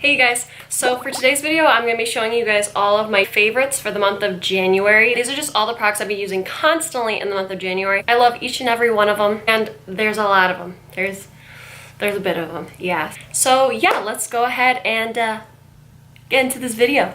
Hey guys, so for today's video I'm going to be showing you guys all of my favorites for the month of January. These are just all the products I've been using constantly in the month of January. I love each and every one of them, and there's a lot of them. There's a bit of them, yeah. So yeah, let's go ahead and get into this video.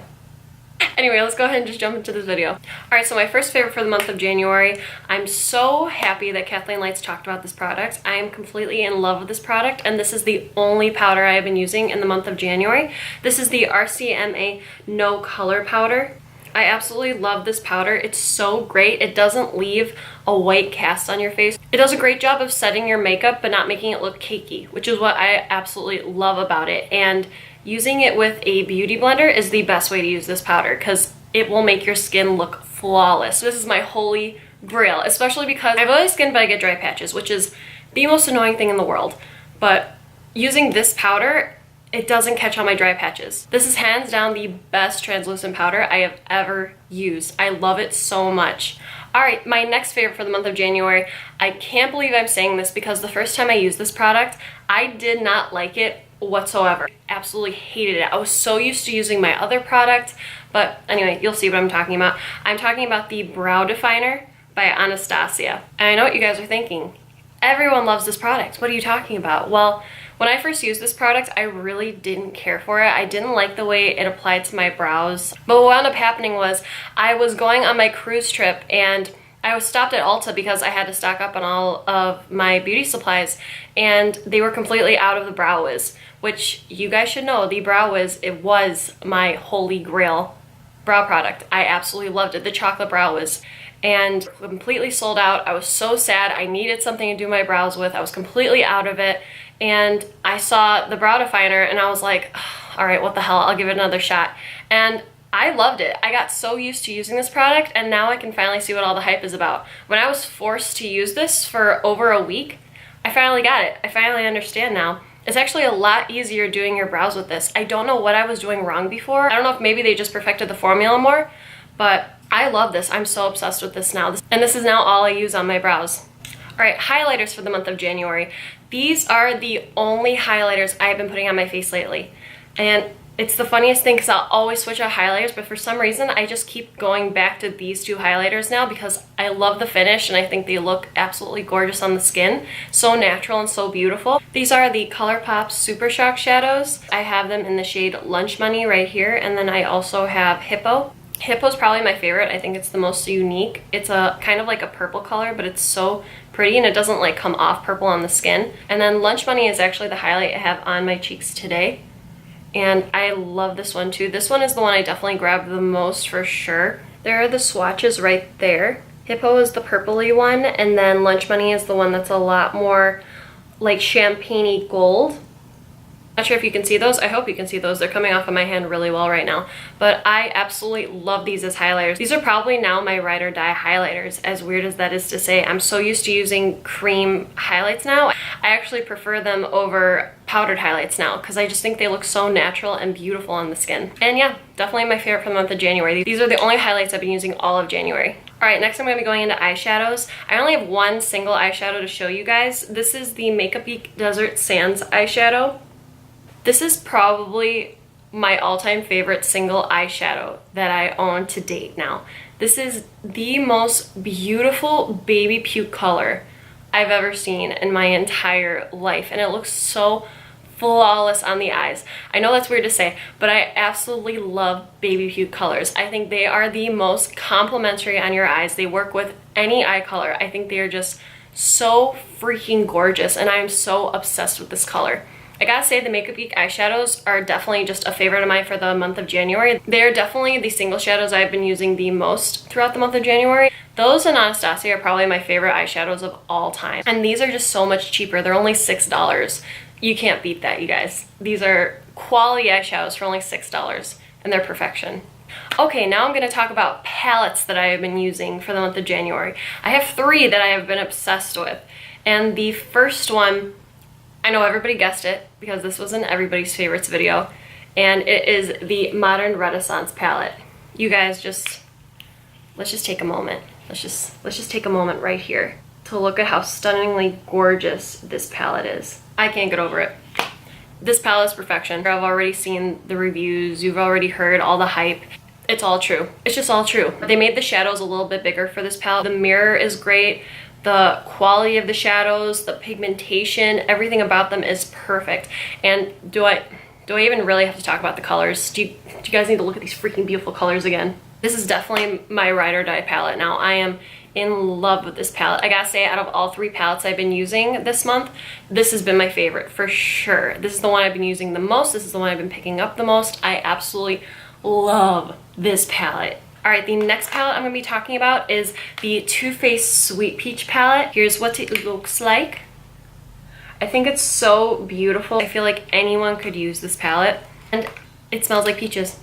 Anyway, let's go ahead and just jump into this video. Alright, so my first favorite for the month of January. I'm so happy that KathleenLights talked about this product. I am completely in love with this product, and this is the only powder I have been using in the month of January. This is the RCMA No Color Powder. I absolutely love this powder. It's so great. It doesn't leave a white cast on your face. It does a great job of setting your makeup but not making it look cakey, which is what I absolutely love about it. And using it with a beauty blender is the best way to use this powder because it will make your skin look flawless. This is my holy grail, especially because I have oily skin but I get dry patches, which is the most annoying thing in the world. But using this powder, it doesn't catch on my dry patches. This is hands down the best translucent powder I have ever used. I love it so much. Alright, my next favorite for the month of January. I can't believe I'm saying this because the first time I used this product, I did not like it whatsoever. Absolutely hated it. I was so used to using my other product, but anyway, you'll see what I'm talking about. I'm talking about the Brow Definer by Anastasia. And I know what you guys are thinking. Everyone loves this product. What are you talking about? Well, when I first used this product, I really didn't care for it. I didn't like the way it applied to my brows. But what wound up happening was I was going on my cruise trip and I was stopped at Ulta because I had to stock up on all of my beauty supplies, and they were completely out of the Brow Wiz, which you guys should know, the Brow Wiz, it was my holy grail brow product. I absolutely loved it, the chocolate Brow Wiz. And completely sold out. I was so sad. I needed something to do my brows with. I was completely out of it. And I saw the Brow Definer and I was like, oh, all right, what the hell? I'll give it another shot. And I loved it. I got so used to using this product, and now I can finally see what all the hype is about. When I was forced to use this for over a week, I finally got it. I finally understand now. It's actually a lot easier doing your brows with this. I don't know what I was doing wrong before. I don't know if maybe they just perfected the formula more, but I love this. I'm so obsessed with this now. And this is now all I use on my brows. All right, highlighters for the month of January. These are the only highlighters I've been putting on my face lately. And it's the funniest thing because I'll always switch out highlighters, but for some reason I just keep going back to these two highlighters now because I love the finish and I think they look absolutely gorgeous on the skin. So natural and so beautiful. These are the ColourPop Super Shock Shadows. I have them in the shade Lunch Money right here, and then I also have Hippo. Hippo's probably my favorite. I think it's the most unique. It's a kind of like a purple color, but it's so pretty and it doesn't like come off purple on the skin. And then Lunch Money is actually the highlight I have on my cheeks today. And I love this one too. This one is the one I definitely grabbed the most for sure. There are the swatches right there. Hippo is the purpley one, and then Lunch Money is the one that's a lot more like champagne-y gold. Not sure if you can see those. I hope you can see those. They're coming off of my hand really well right now. But I absolutely love these as highlighters. These are probably now my ride or die highlighters, as weird as that is to say. I'm so used to using cream highlights now. I actually prefer them over powdered highlights now because I just think they look so natural and beautiful on the skin. And yeah, definitely my favorite for the month of January. These are the only highlights I've been using all of January. Alright, next I'm going to be going into eyeshadows. I only have one single eyeshadow to show you guys. This is the Makeup Geek Desert Sands eyeshadow. This is probably my all-time favorite single eyeshadow that I own to date now. This is the most beautiful baby puke color I've ever seen in my entire life, and it looks so flawless on the eyes. I know that's weird to say, but I absolutely love baby puke colors. I think they are the most complimentary on your eyes. They work with any eye color. I think they are just so freaking gorgeous, and I am so obsessed with this color. I gotta say, the Makeup Geek eyeshadows are definitely just a favorite of mine for the month of January. They're definitely the single shadows I've been using the most throughout the month of January. Those and Anastasia are probably my favorite eyeshadows of all time. And these are just so much cheaper. They're only $6. You can't beat that, you guys. These are quality eyeshadows for only $6, and they're perfection. Okay, now I'm going to talk about palettes that I have been using for the month of January. I have 3 that I have been obsessed with. And the first one, I know everybody guessed it because this was in everybody's favorites video, and it is the Modern Renaissance palette. You guys let's just take a moment. Let's just take a moment right here to look at how stunningly gorgeous this palette is. I can't get over it. This palette is perfection. I've already seen the reviews, you've already heard all the hype. It's all true. It's just all true. They made the shadows a little bit bigger for this palette. The mirror is great. The quality of the shadows, the pigmentation, everything about them is perfect. And do I even really have to talk about the colors? Do you guys need to look at these freaking beautiful colors again? This is definitely my ride or die palette now. I am in love with this palette. I gotta say, out of all 3 palettes I've been using this month, this has been my favorite for sure. This is the one I've been using the most. This is the one I've been picking up the most. I absolutely love this palette. All right, the next palette I'm gonna be talking about is the Too Faced Sweet Peach palette. Here's what it looks like. I think it's so beautiful. I feel like anyone could use this palette, and it smells like peaches.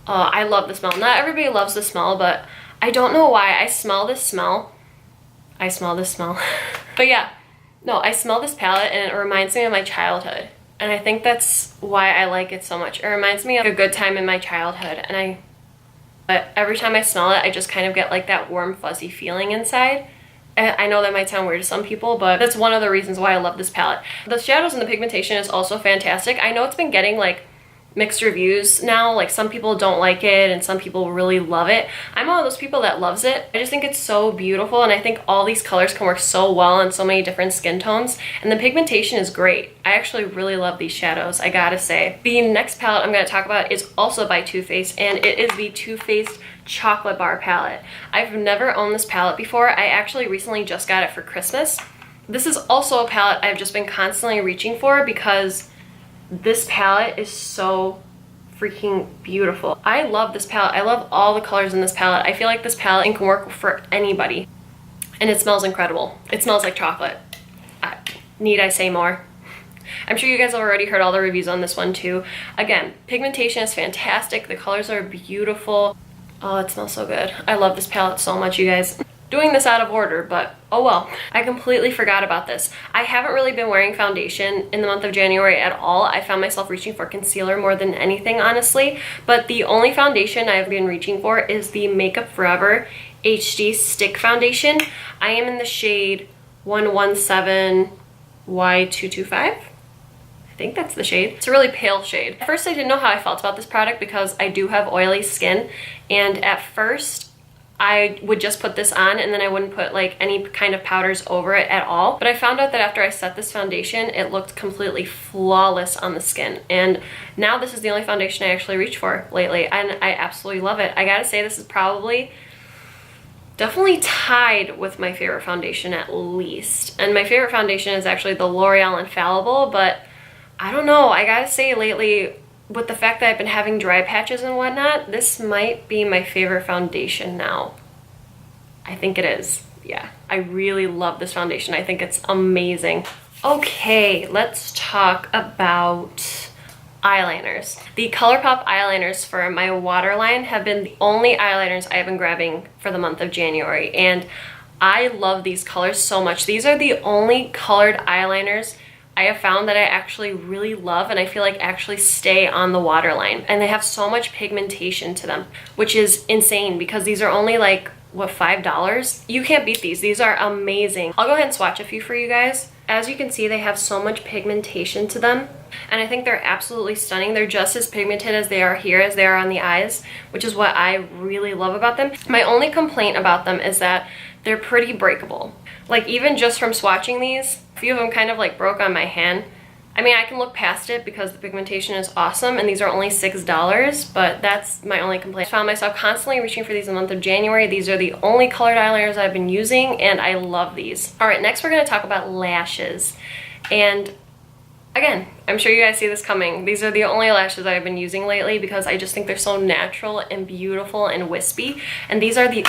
I love the smell. Not everybody loves the smell, but I don't know why. I smell this smell. I smell this smell. But yeah, no, I smell this palette and it reminds me of my childhood. And I think that's why I like it so much. It reminds me of a good time in my childhood. But every time I smell it, I just kind of get like that warm, fuzzy feeling inside. And I know that might sound weird to some people, but that's one of the reasons why I love this palette. The shadows and the pigmentation is also fantastic. I know it's been getting like mixed reviews now. Like some people don't like it and some people really love it. I'm one of those people that loves it. I just think it's so beautiful, and I think all these colors can work so well on so many different skin tones, and the pigmentation is great. I actually really love these shadows, I gotta say. The next palette I'm gonna talk about is also by Too Faced, and it is the Too Faced Chocolate Bar palette. I've never owned this palette before. I actually recently just got it for Christmas. This is also a palette I've just been constantly reaching for because this palette is so freaking beautiful. I love this palette. I love all the colors in this palette. I feel like this palette can work for anybody. And it smells incredible. It smells like chocolate. Need I say more? I'm sure you guys have already heard all the reviews on this one too. Again, pigmentation is fantastic. The colors are beautiful. Oh, it smells so good. I love this palette so much, you guys. Doing this out of order, but oh well. I completely forgot about this. I haven't really been wearing foundation in the month of January at all. I found myself reaching for concealer more than anything, honestly. But the only foundation I've been reaching for is the Makeup Forever HD Stick Foundation. I am in the shade 117Y225. I think that's the shade. It's a really pale shade. At first I didn't know how I felt about this product because I do have oily skin, and at first I would just put this on and then I wouldn't put like any kind of powders over it at all. But I found out that after I set this foundation, it looked completely flawless on the skin. And now this is the only foundation I actually reach for lately, and I absolutely love it. I gotta say, this is definitely tied with my favorite foundation at least. And my favorite foundation is actually the L'Oreal Infallible, but I don't know, I gotta say lately, with the fact that I've been having dry patches and whatnot, this might be my favorite foundation now. I think it is, yeah. I really love this foundation. I think it's amazing. Okay, let's talk about eyeliners. The ColourPop eyeliners for my waterline have been the only eyeliners I've been grabbing for the month of January, and I love these colors so much. These are the only colored eyeliners I have found that I actually really love, and I feel like actually stay on the waterline. And they have so much pigmentation to them, which is insane because these are only like, what, $5? You can't beat these. These are amazing. I'll go ahead and swatch a few for you guys. As you can see, they have so much pigmentation to them, and I think they're absolutely stunning. They're just as pigmented as they are here as they are on the eyes, which is what I really love about them. My only complaint about them is that they're pretty breakable. Like, even just from swatching these, a few of them kind of like broke on my hand. I mean, I can look past it because the pigmentation is awesome, and these are only $6, but that's my only complaint. I found myself constantly reaching for these in the month of January. These are the only colored eyeliners I've been using, and I love these. All right, next we're gonna talk about lashes. And again, I'm sure you guys see this coming. These are the only lashes I've been using lately because I just think they're so natural and beautiful and wispy. And these are the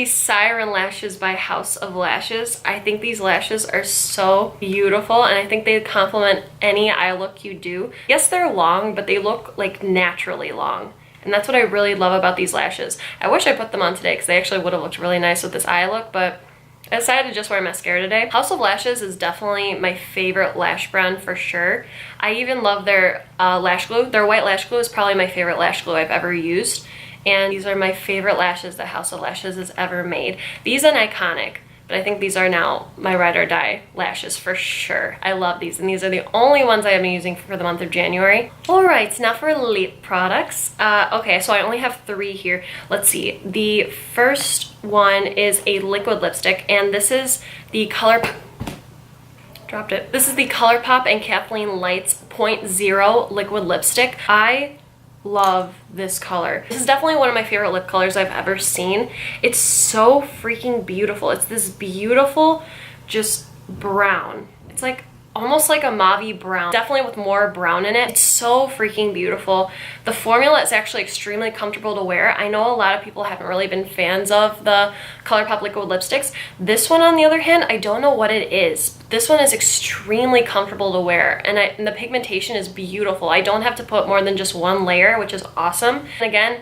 Siren lashes by House of Lashes. I think these lashes are so beautiful, and I think they complement any eye look you do. Yes, they're long, but they look like naturally long. And that's what I really love about these lashes. I wish I put them on today because they actually would have looked really nice with this eye look, but I decided to just wear mascara today. House of Lashes is definitely my favorite lash brand for sure. I even love their lash glue. Their white lash glue is probably my favorite lash glue I've ever used. And these are my favorite lashes that House of Lashes has ever made. These are iconic, but I think these are now my ride or die lashes for sure. I love these, and these are the only ones I have been using for the month of January. All right, now for lip products. Okay, so I only have 3 here. Let's see. The first one is a liquid lipstick, and this is the dropped it. This is the ColourPop and KathleenLights 0.0 liquid lipstick. I love this color. This is definitely one of my favorite lip colors I've ever seen. It's so freaking beautiful. It's this beautiful, just brown. It's like almost like a mauve brown, definitely with more brown in it. It's so freaking beautiful. The formula is actually extremely comfortable to wear. I know a lot of people haven't really been fans of the ColourPop liquid lipsticks. This one, on the other hand, I don't know what it is. This one is extremely comfortable to wear, and the pigmentation is beautiful. I don't have to put more than just 1 layer, which is awesome. And again,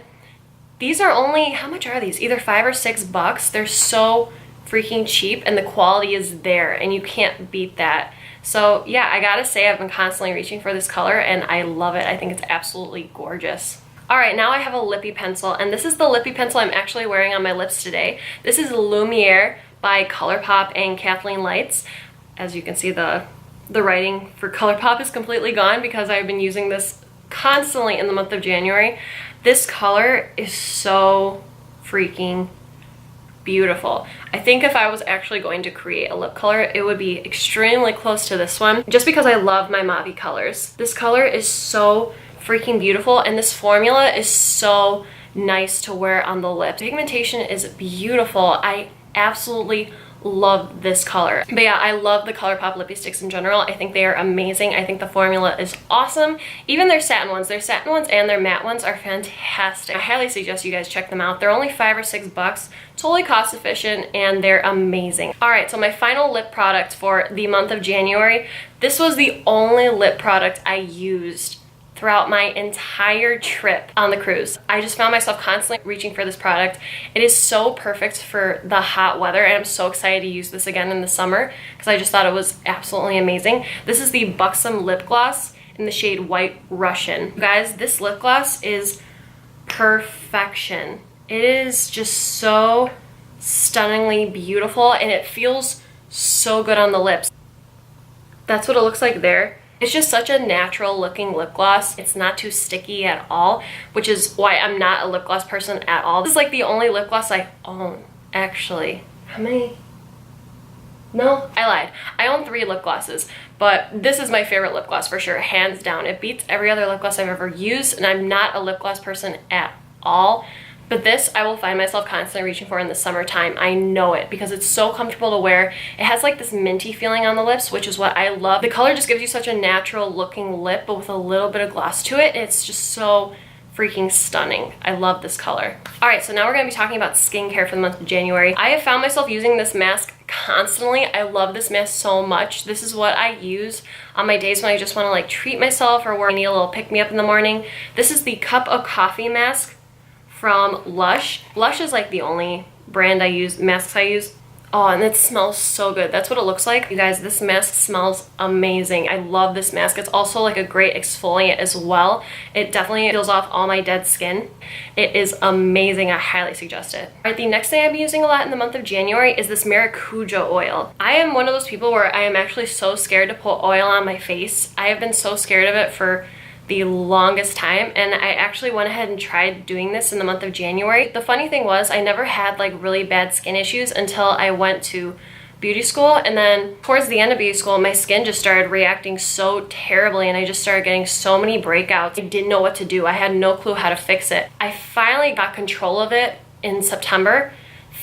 these are only, how much are these? Either $5 or $6. They're so freaking cheap, and the quality is there, and you can't beat that. So yeah, I gotta say I've been constantly reaching for this color, and I love it. I think it's absolutely gorgeous. All right, now I have a Lippie pencil, and this is the Lippie pencil I'm actually wearing on my lips today. This is Lumiere by ColourPop and KathleenLights. As you can see, the writing for ColourPop is completely gone because I've been using this constantly in the month of January. This color is so freaking beautiful. I think if I was actually going to create a lip color, it would be extremely close to this one, just because I love my mauve colors. This color is so freaking beautiful, and this formula is so nice to wear on the lips. Pigmentation is beautiful. I absolutely love this color. But yeah, I love the ColourPop lippy sticks in general. I think they are amazing. I think the formula is awesome. Even their satin ones and their matte ones are fantastic. I highly suggest you guys check them out. They're only $5 or $6, totally cost efficient, and they're amazing. All right, so my final lip product for the month of January. This was the only lip product I used throughout my entire trip on the cruise. I just found myself constantly reaching for this product. It is so perfect for the hot weather, and I'm so excited to use this again in the summer because I just thought it was absolutely amazing. This is the Buxom lip gloss in the shade White Russian. You guys, this lip gloss is perfection. It is just so stunningly beautiful, and it feels so good on the lips. That's what it looks like there. It's just such a natural looking lip gloss. It's not too sticky at all, which is why I'm not a lip gloss person at all. This is like the only lip gloss I own, actually. How many? No, I lied. I own 3 lip glosses, but this is my favorite lip gloss for sure, hands down. It beats every other lip gloss I've ever used, and I'm not a lip gloss person at all. But this, I will find myself constantly reaching for in the summertime. I know it because it's so comfortable to wear. It has like this minty feeling on the lips, which is what I love. The color just gives you such a natural looking lip, but with a little bit of gloss to it. It's just so freaking stunning. I love this color. All right, so now we're gonna be talking about skincare for the month of January. I have found myself using this mask constantly. I love this mask so much. This is what I use on my days when I just wanna like treat myself or where I need a little pick-me-up in the morning. This is the Cup of Coffee mask from Lush. Lush is like the only brand I use, masks I use. Oh, and it smells so good. That's what it looks like. You guys, this mask smells amazing. I love this mask. It's also like a great exfoliant as well. It definitely peels off all my dead skin. It is amazing. I highly suggest it. All right, the next thing I've been using a lot in the month of January is this Maracuja oil. I am one of those people where I am actually so scared to put oil on my face. I have been so scared of it for the longest time, and I actually went ahead and tried doing this in the month of January. The funny thing was I never had like really bad skin issues until I went to beauty school, and then towards the end of beauty school my skin just started reacting so terribly, and I just started getting so many breakouts. I didn't know what to do. I had no clue how to fix it. I finally got control of it in September,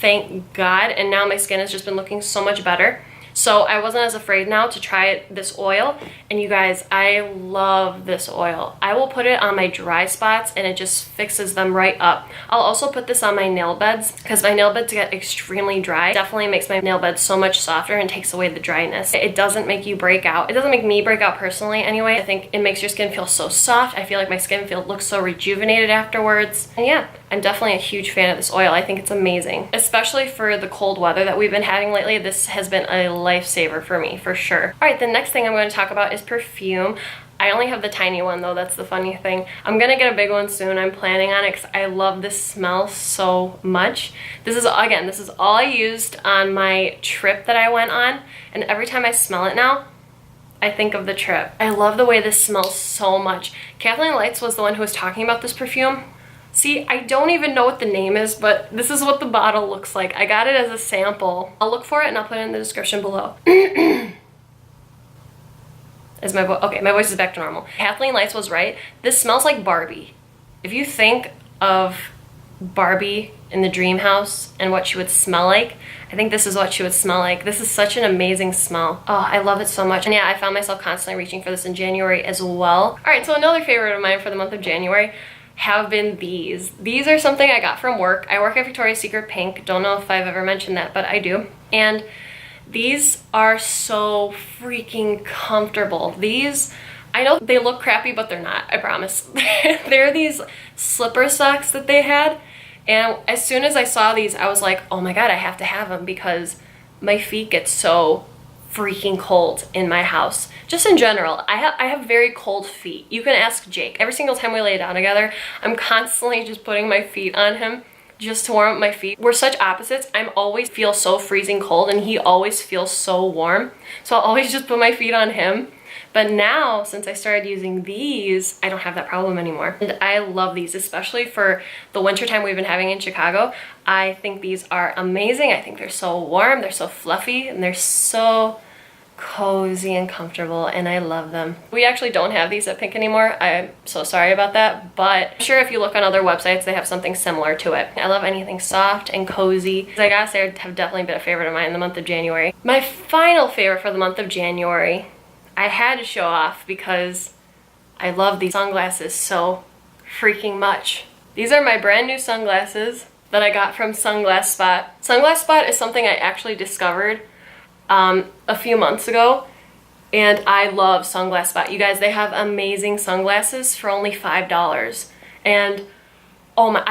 thank God, and now my skin has just been looking so much better. So I wasn't as afraid now to try this oil, and you guys, I love this oil. I will put it on my dry spots and it just fixes them right up. I'll also put this on my nail beds because my nail beds get extremely dry. It definitely makes my nail beds so much softer and takes away the dryness. It doesn't make you break out. It doesn't make me break out personally anyway. I think it makes your skin feel so soft. I feel like my skin looks so rejuvenated afterwards. And yeah, I'm definitely a huge fan of this oil. I think it's amazing, especially for the cold weather that we've been having lately. This has been a lifesaver for me, for sure. All right, the next thing I'm going to talk about is perfume. I only have the tiny one though, that's the funny thing. I'm gonna get a big one soon. I'm planning on it because I love this smell so much. This is, again, this is all I used on my trip that I went on, and every time I smell it now, I think of the trip. I love the way this smells so much. KathleenLights was the one who was talking about this perfume. See, I don't even know what the name is, but this is what the bottle looks like. I got it as a sample. I'll look for it and I'll put it in the description below. Is my voice, okay, my voice is back to normal. KathleenLights was right. This smells like Barbie. If you think of Barbie in the dream house and what she would smell like, I think this is what she would smell like. This is such an amazing smell. Oh, I love it so much. And yeah, I found myself constantly reaching for this in January as well. All right, so another favorite of mine for the month of January have been these. These are something I got from work. I work at Victoria's Secret Pink. Don't know if I've ever mentioned that, but I do. And these are so freaking comfortable. These, I know they look crappy, but they're not, I promise. They're these slipper socks that they had. And as soon as I saw these, I was like, oh my God, I have to have them because my feet get so freaking cold in my house. Just in general, I have very cold feet. You can ask Jake. Every single time we lay down together, I'm constantly just putting my feet on him just to warm up my feet. We're such opposites. I'm always feel so freezing cold and he always feels so warm. So I'll always just put my feet on him. But now, since I started using these, I don't have that problem anymore. And I love these, especially for the winter time we've been having in Chicago. I think these are amazing. I think they're so warm, they're so fluffy, and they're so cozy and comfortable, and I love them. We actually don't have these at Pink anymore. I'm so sorry about that, but I'm sure if you look on other websites, they have something similar to it. I love anything soft and cozy. I gotta say, have definitely been a favorite of mine in the month of January. My final favorite for the month of January, I had to show off because I love these sunglasses so freaking much. These are my brand new sunglasses that I got from Sunglass Spot. Sunglass Spot is something I actually discovered a few months ago, and I love Sunglass Spot. You guys, they have amazing sunglasses for only $5. And oh my,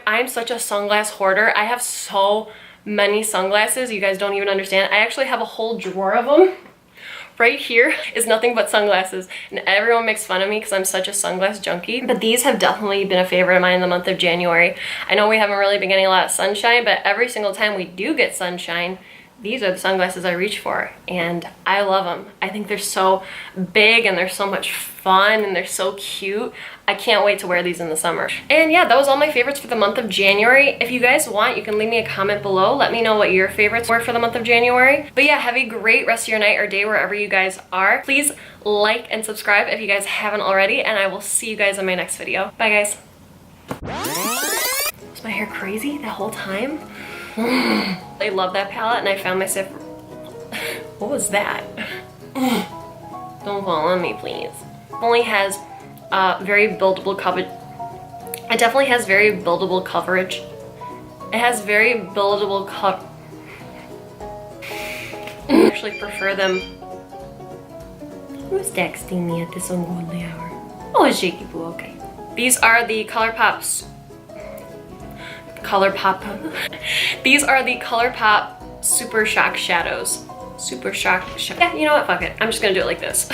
I'm such a sunglass hoarder. I have so many sunglasses, you guys don't even understand. I actually have a whole drawer of them. Right here is nothing but sunglasses, and everyone makes fun of me because I'm such a sunglass junkie, but these have definitely been a favorite of mine in the month of January. I know we haven't really been getting a lot of sunshine, but every single time we do get sunshine, these are the sunglasses I reach for, and I love them. I think they're so big and they're so much fun and they're so cute. I can't wait to wear these in the summer. And yeah, that was all my favorites for the month of January. If you guys want, you can leave me a comment below. Let me know what your favorites were for the month of January. But yeah, have a great rest of your night or day wherever you guys are. Please like and subscribe if you guys haven't already, and I will see you guys in my next video. Bye guys. Was my hair crazy that whole time? I love that palette, and I found myself. What was that? Don't fall on me, please. It only has very buildable coverage. It definitely has very buildable coverage. It has very buildable I actually prefer them. Who's texting me at this ungodly hour? Oh, it's Jakey Boo, okay. These are the ColourPop. These are the ColourPop Super Shock Shadows. Super Shock. Yeah, you know what? Fuck it. I'm just gonna do it like this.